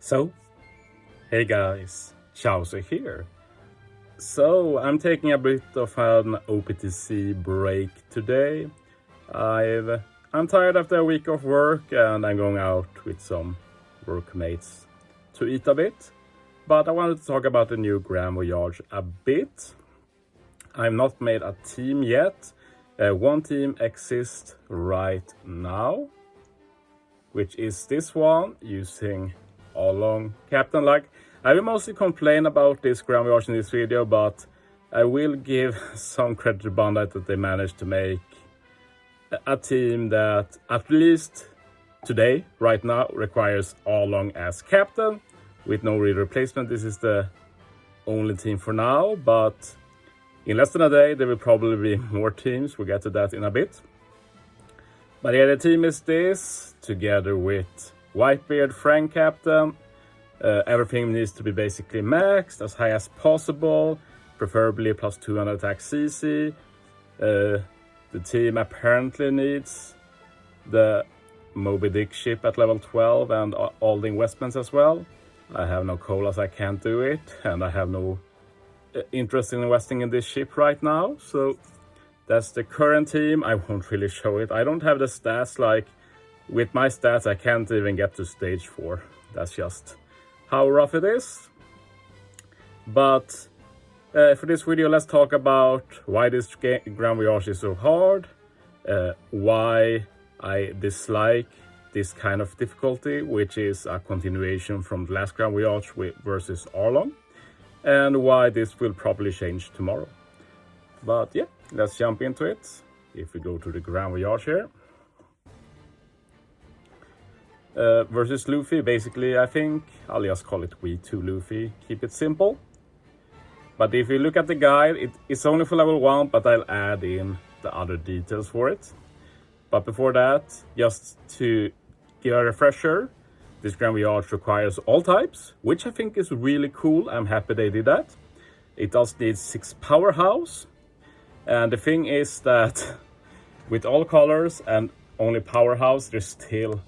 So, hey guys, Chauzu here. So, I'm taking a bit of an OPTC break today. I'm tired after a week of work and I'm going out with some workmates to eat a bit. But I wanted to talk about the new Grand Voyage a bit. I've not made a team yet. One team exists right now, which is this one, using all-long captain. Like, I will mostly complain about this Grand Voyage in this video, but I will give some credit to Bandai that they managed to make a team that, at least today, right now, requires all-long as captain with no real replacement. This is the only team for now, but in less than a day there will probably be more teams. We'll get to that in a bit. But yeah, the team is this, together with Whitebeard, Frank captain. Everything needs to be basically maxed as high as possible, preferably plus 200 attack CC. The team apparently needs the Moby Dick ship at level 12 and all the investments as well. I have no colas, I can't do it, and I have no interest in investing in this ship right now. So that's the current team. I won't really show it. I don't have the stats. Like, with my stats I can't even get to stage 4. That's just how rough it is. But for this video, let's talk about why this Grand Voyage is so hard, why I dislike this kind of difficulty, which is a continuation from the last Grand Voyage versus Arlong, and why this will probably change tomorrow. But yeah, let's jump into it. If we go to the Grand Voyage here. Versus Luffy, basically, I think I'll just call it V2 Luffy, keep it simple. But if you look at the guide, it's only for level 1, but I'll add in the other details for it. But before that, just to give a refresher, this Grand Voyage requires all types, which I think is really cool. I'm happy they did that. It does need 6 powerhouse. And the thing is that with all colors and only powerhouse, there's still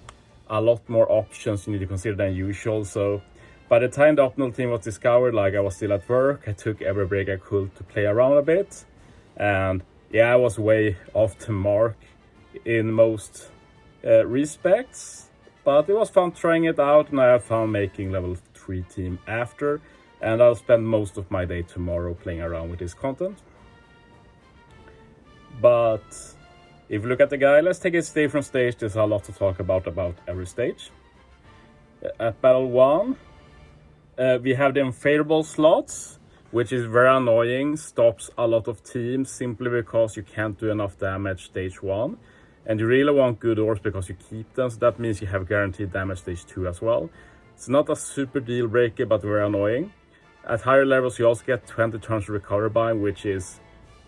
a lot more options you need to consider than usual. So by the time the optimal team was discovered, like, I was still at work, I took every break I could to play around a bit. And yeah, I was way off the mark in most respects. But it was fun trying it out, and I have fun making level 3 team after. And I'll spend most of my day tomorrow playing around with this content. But if you look at the guide, let's take it stage from stage. There's a lot to talk about every stage. At battle 1, we have the unfavorable slots, which is very annoying, stops a lot of teams simply because you can't do enough damage stage 1. And you really want good ores because you keep them, so that means you have guaranteed damage stage 2 as well. It's not a super deal breaker, but very annoying. At higher levels you also get 20 turns to recover by, which is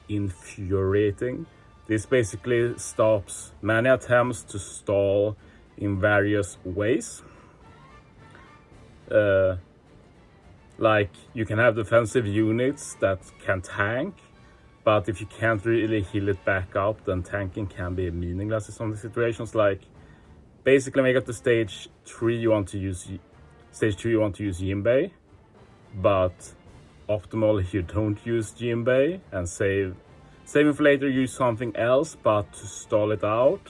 infuriating. This basically stops many attempts to stall in various ways. Like, you can have defensive units that can tank, but if you can't really heal it back up, then tanking can be meaningless in some situations. Like, basically when you get to stage 3 you want to use Jinbei, but optimal if you don't use Jinbei and saving for later, use something else, but to stall it out.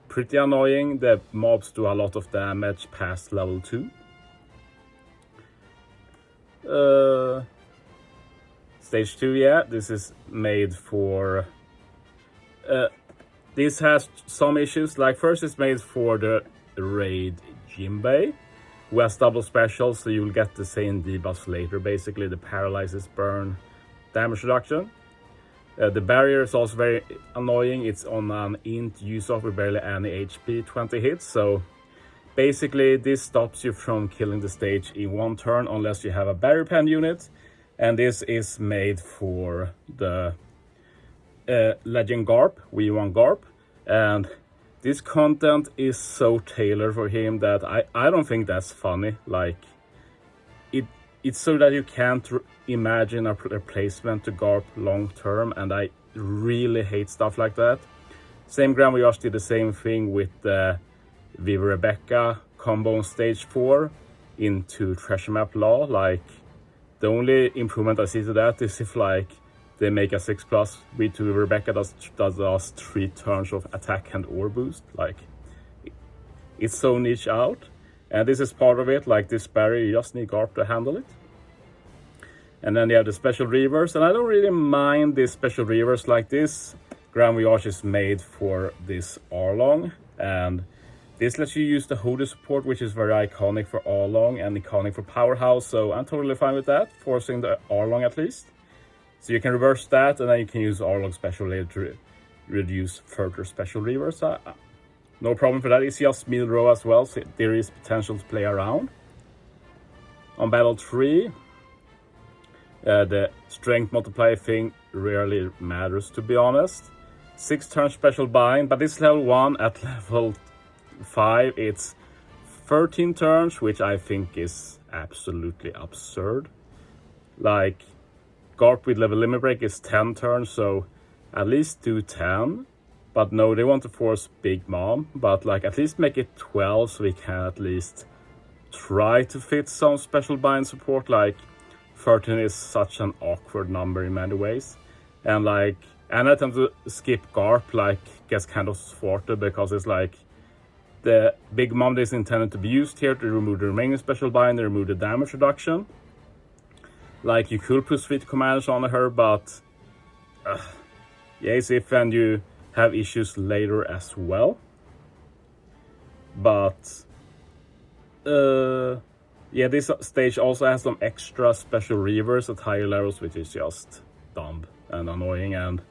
Pretty annoying. The mobs do a lot of damage past level 2. Stage 2, yeah, this is made for... this has some issues. Like, first it's made for the raid Jinbei, who has double specials, so you'll get the same debuffs later, basically the paralysis, burn, damage reduction. The barrier is also very annoying. It's on an int use off with barely any HP, 20 hits. So basically this stops you from killing the stage in 1 turn unless you have a barrier pen unit. And this is made for the Legend Garp, V1 Garp. And this content is so tailored for him that I don't think that's funny. Like, it's so that you can't imagine a replacement to Garp long term, and I really hate stuff like that. Same Grand Voyage did the same thing with the Viva Rebecca combo on stage 4. into treasure map law. Like, the only improvement I see to that is if like they make a 6+ V2 Rebecca does 3 turns of attack and or boost. Like, it's so niche out, and this is part of it. Like, this barrier, you just need Garp to handle it. And then you have the special reverse, and I don't really mind this special reverse. Like, this Grand Voyage is made for this Arlong, and this lets you use the Hoodie support, which is very iconic for Arlong and iconic for Powerhouse, so I'm totally fine with that, forcing the Arlong at least. So you can reverse that, and then you can use Arlong special later to reduce further special reverse. No problem for that. It's just middle row as well, so there is potential to play around. On battle 3, the strength multiplier thing rarely matters, to be honest. 6 turn special bind, but this level 1. At level 5 it's 13 turns, which I think is absolutely absurd. Like, Garp with level limit break is 10 turns, so at least do 10. But no, they want to force Big Mom, but like at least make it 12 so we can at least try to fit some special bind support. Like, 13 is such an awkward number in many ways, and like any attempt to skip Garp like gets kind of thwarted, because it's like the Big Mom is intended to be used here to remove the remaining special bind and remove the damage reduction. Like, you could put Sweet Commanders on her, but yes, if and you have issues later as well. But yeah, this stage also has some extra special reverse at higher levels, which is just dumb and annoying and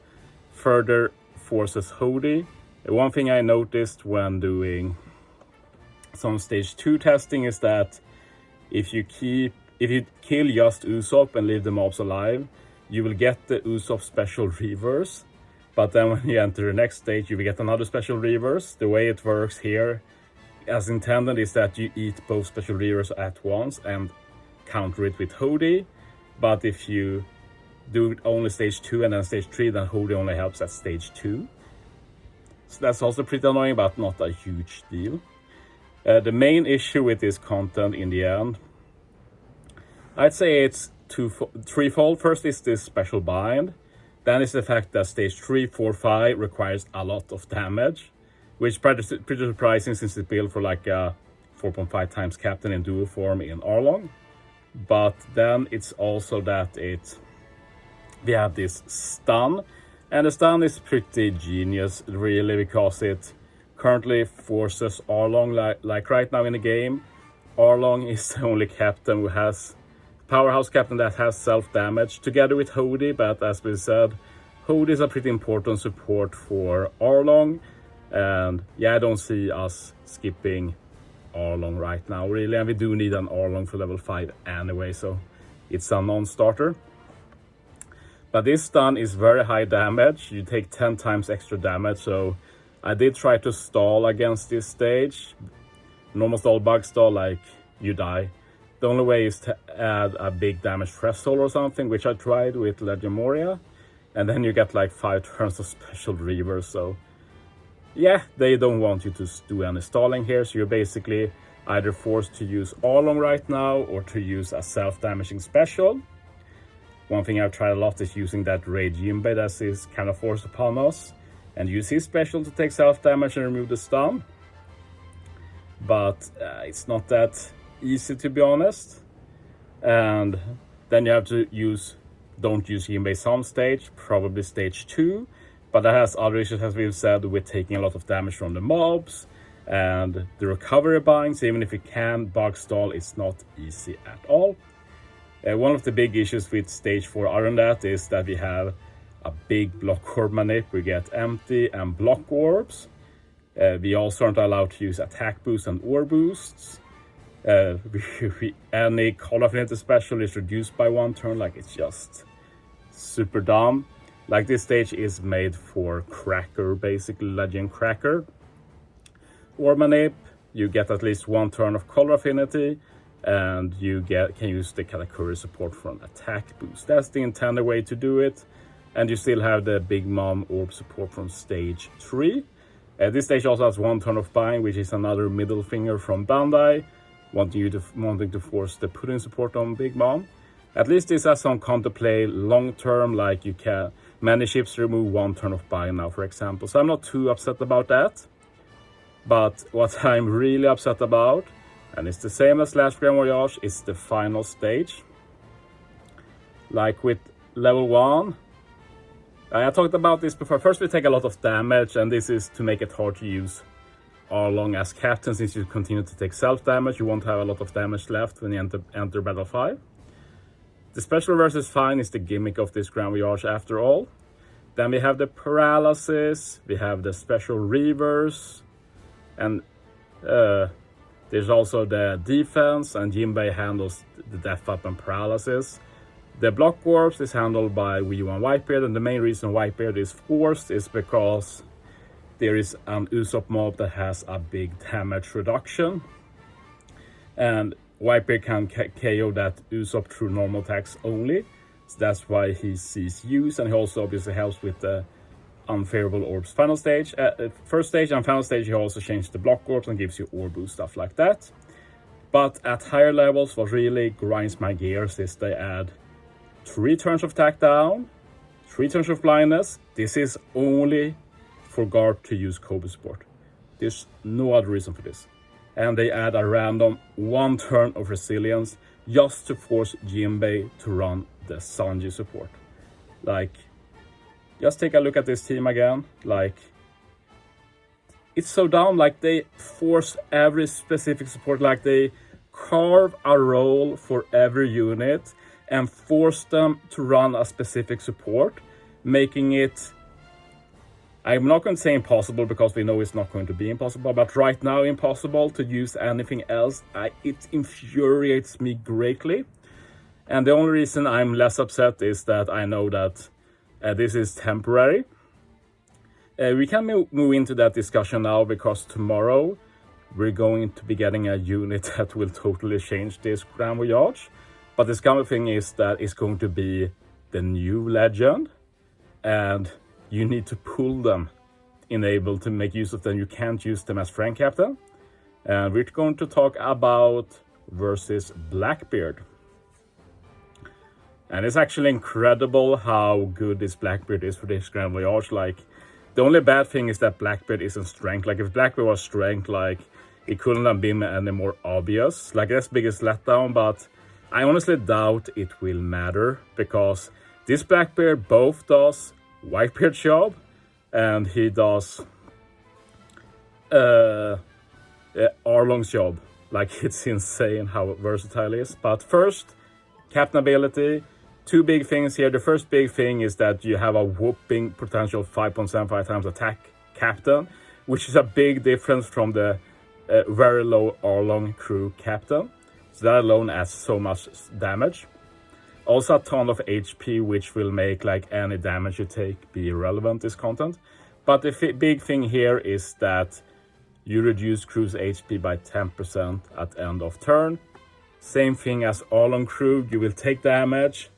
further forces Hoodie. One thing I noticed when doing some stage 2 testing is that if you kill just Usopp and leave the mobs alive, you will get the Usopp special reverse. But then when you enter the next stage, you will get another special reverse. The way it works here, as intended, is that you eat both special reverse at once and counter it with Hoodie. But if you do only stage 2 and then stage 3, then Hoodie only helps at stage 2. So that's also pretty annoying, but not a huge deal. The main issue with this content in the end, I'd say it's threefold. First is this special bind. Then is the fact that stage 3, 4, 5 requires a lot of damage, which is pretty surprising since it's built for like a 4.5 times captain in dual form in Arlong. But then it's also that we have this stun, and the stun is pretty genius really, because it currently forces Arlong, like right now in the game, Arlong is the only captain who has Powerhouse captain that has self-damage together with Hoodie. But as we said, Hoodie is a pretty important support for Arlong, and yeah, I don't see us skipping Arlong right now really, and we do need an Arlong for level 5 anyway, so it's a non-starter. But this stun is very high damage. You take 10 times extra damage, so I did try to stall against this stage. Normal stall, bug stall, like, you die. The only way is to add a big damage threshold or something, which I tried with Legend Moria, and then you get like 5 turns of special reverse. So yeah, they don't want you to do any stalling here, so you're basically either forced to use Arlong right now or to use a self-damaging special. One thing I've tried a lot is using that Rage Jinbei that is kind of forced upon us, and use his special to take self-damage and remove the stun. But it's not that easy, to be honest. And then you have to don't use Jinbei some stage, probably stage 2. But that has other issues, as we've said, with taking a lot of damage from the mobs and the recovery binds. Even if you can bug stall, it's not easy at all. One of the big issues with stage 4 other than that is that we have a big block orb manip. We get empty and block orbs. We also aren't allowed to use attack boosts and orb boosts. Any Call of Affinity special is reduced by 1 turn. Like, it's just super dumb. Like, this stage is made for Cracker, basically Legend Cracker. Orb manip, you get at least 1 turn of Color Affinity, and you can use the Katakuri support for an attack boost. That's the intended way to do it. And you still have the Big Mom orb support from stage 3. This stage also has 1 turn of bind, which is another middle finger from Bandai. wanting to force the put-in support on Big Mom. At least this has some counterplay long-term, like you can many ships remove 1 turn of buy now, for example. So I'm not too upset about that. But what I'm really upset about, and it's the same as last Grand Voyage, is the final stage. Like with level 1, I talked about this before. First we take a lot of damage, and this is to make it hard to use Arlong as captain. Since you continue to take self-damage, you won't have a lot of damage left when you enter Battle 5. The special versus fine is the gimmick of this Grand Voyage after all. Then we have the paralysis, we have the special reverse, and there's also the defense, and Jinbei handles the death up and paralysis. The block warps is handled by V1 Whitebeard, and the main reason Whitebeard is forced is because there is an Usopp mob that has a big damage reduction. And Whitebeard can KO that Usopp through normal attacks only. So that's why he sees use, and he also obviously helps with the unfavorable orbs final stage. First stage and final stage he also changed the block orbs and gives you orb boost, stuff like that. But at higher levels, what really grinds my gears is they add 3 turns of attack down, 3 turns of blindness. This is only for guard to use Kobe support. There's no other reason for this. And they add a random 1 turn of resilience just to force Jinbei to run the Sanji support. Like, just take a look at this team again. Like, it's so dumb. Like, they force every specific support. Like, they carve a role for every unit and force them to run a specific support, making it, I'm not going to say impossible because we know it's not going to be impossible, but right now impossible to use anything else. It infuriates me greatly. And the only reason I'm less upset is that I know that this is temporary. We can move into that discussion now, because tomorrow we're going to be getting a unit that will totally change this Grand Voyage. But the scummy thing is that it's going to be the new legend, and you need to pull them able to make use of them. You can't use them as friend captain. And we're going to talk about versus Blackbeard. And it's actually incredible how good this Blackbeard is for this Grand Voyage. Like, the only bad thing is that Blackbeard isn't strength. Like, if Blackbeard was strength, like, it couldn't have been any more obvious. Like, that's biggest letdown, but I honestly doubt it will matter, because this Blackbeard both does Whitebeard's job, and he does Arlong's job. Like, it's insane how versatile it is. But first, captain ability. 2 big things here. The first big thing is that you have a whooping potential 5.75 times attack captain, which is a big difference from the very low Arlong crew captain. So that alone adds so much damage. Also a ton of HP, which will make like any damage you take be irrelevant this content. But the big thing here is that you reduce crew's HP by 10% at end of turn. Same thing as Arlong crew, you will take damage.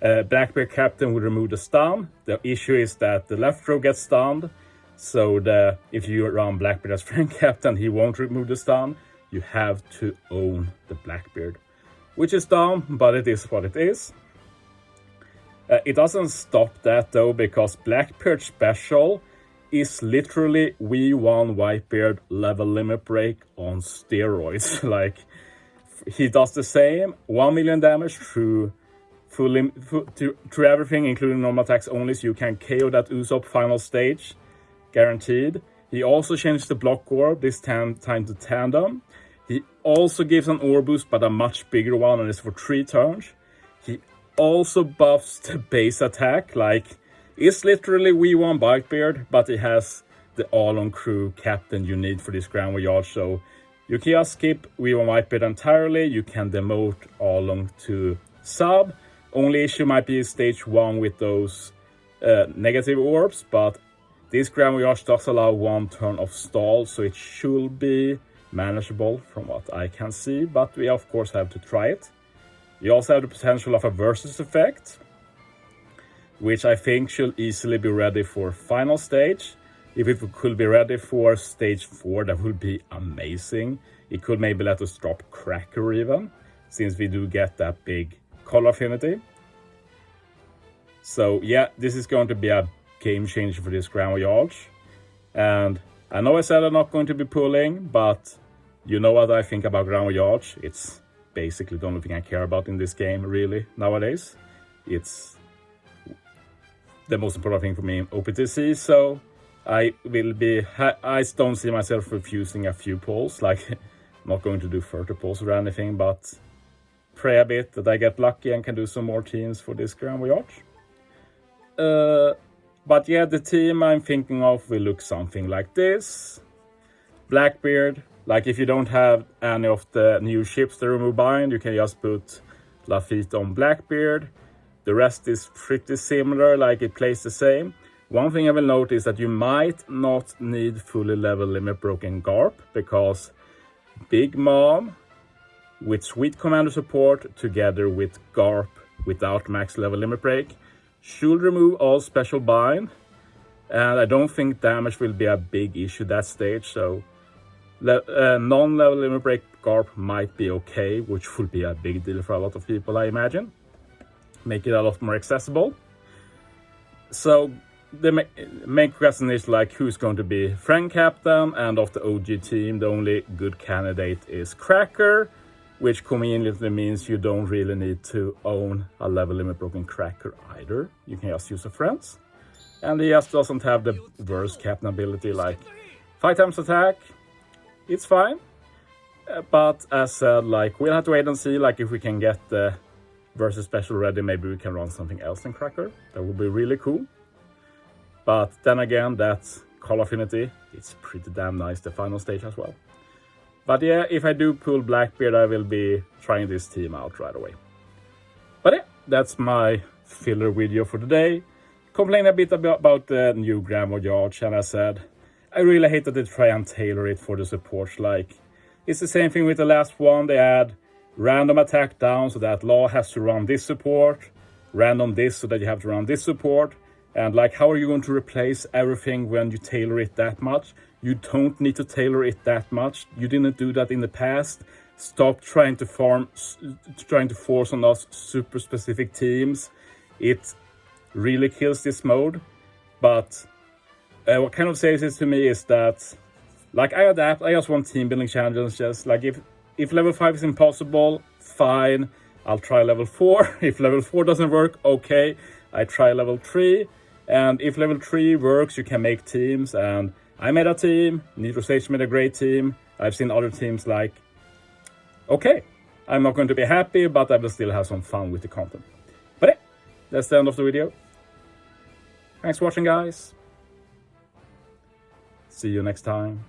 Blackbeard captain will remove the stun. The issue is that the left row gets stunned. So if you run Blackbeard as friend captain, he won't remove the stun. You have to own the Blackbeard, which is dumb, but it is what it is. It doesn't stop that though, because Blackbeard special is literally V1 Whitebeard level limit break on steroids. Like, he does the same, 1 million damage through everything, including normal attacks only, so you can KO that Usopp final stage, guaranteed. He also changed the block orb, this time to tandem. He also gives an orb boost, but a much bigger one, and it's for 3 turns. He also buffs the base attack, like, it's literally V1 Whitebeard, but it has the Arlong crew captain you need for this Grand Voyage. So you can just skip V1 Whitebeard entirely. You can demote Arlong to sub. Only issue might be stage 1 with those negative orbs, but this Grand Voyage does allow 1 turn of stall, so it should be manageable from what I can see, but we of course have to try it. You also have the potential of a versus effect, which I think should easily be ready for final stage. If it could be ready for stage 4, that would be amazing. It could maybe let us drop Cracker even, since we do get that big color affinity. So yeah, this is going to be a game changer for this Grand Voyage. And I know I said I'm not going to be pulling, but you know what I think about Grand Voyage. It's basically the only thing I care about in this game, really, nowadays. It's the most important thing for me in OPTC, so I don't see myself refusing a few pulls, like I'm not going to do 30 pulls or anything, but pray a bit that I get lucky and can do some more teams for this Grand Voyage. But yeah, the team I'm thinking of will look something like this. Blackbeard, like if you don't have any of the new ships to remove bind, you can just put Lafitte on Blackbeard. The rest is pretty similar, like it plays the same. One thing I will note is that you might not need fully level limit broken Garp, because Big Mom with sweet commander support together with Garp without max level limit break should remove all special bind, and I don't think damage will be a big issue that stage, so non-level limit break Garp might be okay, which would be a big deal for a lot of people, I imagine. Make it a lot more accessible. So the main question is like who's going to be friend captain, and of the OG team the only good candidate is Cracker, which conveniently means you don't really need to own a level limit broken Cracker either. You can just use a friends. And he just doesn't have the worst captain ability, like 5 times attack. It's fine. But as said, like we'll have to wait and see, like if we can get the versus special ready, maybe we can run something else in Cracker. That would be really cool. But then again, that's color affinity. It's pretty damn nice, the final stage as well. But yeah, if I do pull Blackbeard, I will be trying this team out right away. But yeah, that's my filler video for today. Complain a bit about the new Grand Voyage, and I said, I really hate that they try and tailor it for the supports. Like, it's the same thing with the last one. They add random attack down so that Law has to run this support, random this so that you have to run this support. And like, how are you going to replace everything when you tailor it that much? You don't need to tailor it that much. You didn't do that in the past. Stop trying to force on us super specific teams. It really kills this mode. But what kind of saves it to me is that, like, I adapt. I just want team building challenges. Just like if level 5 is impossible, fine, I'll try level 4. If level 4 doesn't work, okay, I try level 3. And if level 3 works, you can make teams. And I made a team, Nitro Stage made a great team. I've seen other teams like, okay, I'm not going to be happy, but I will still have some fun with the content. But yeah, that's the end of the video. Thanks for watching, guys. See you next time.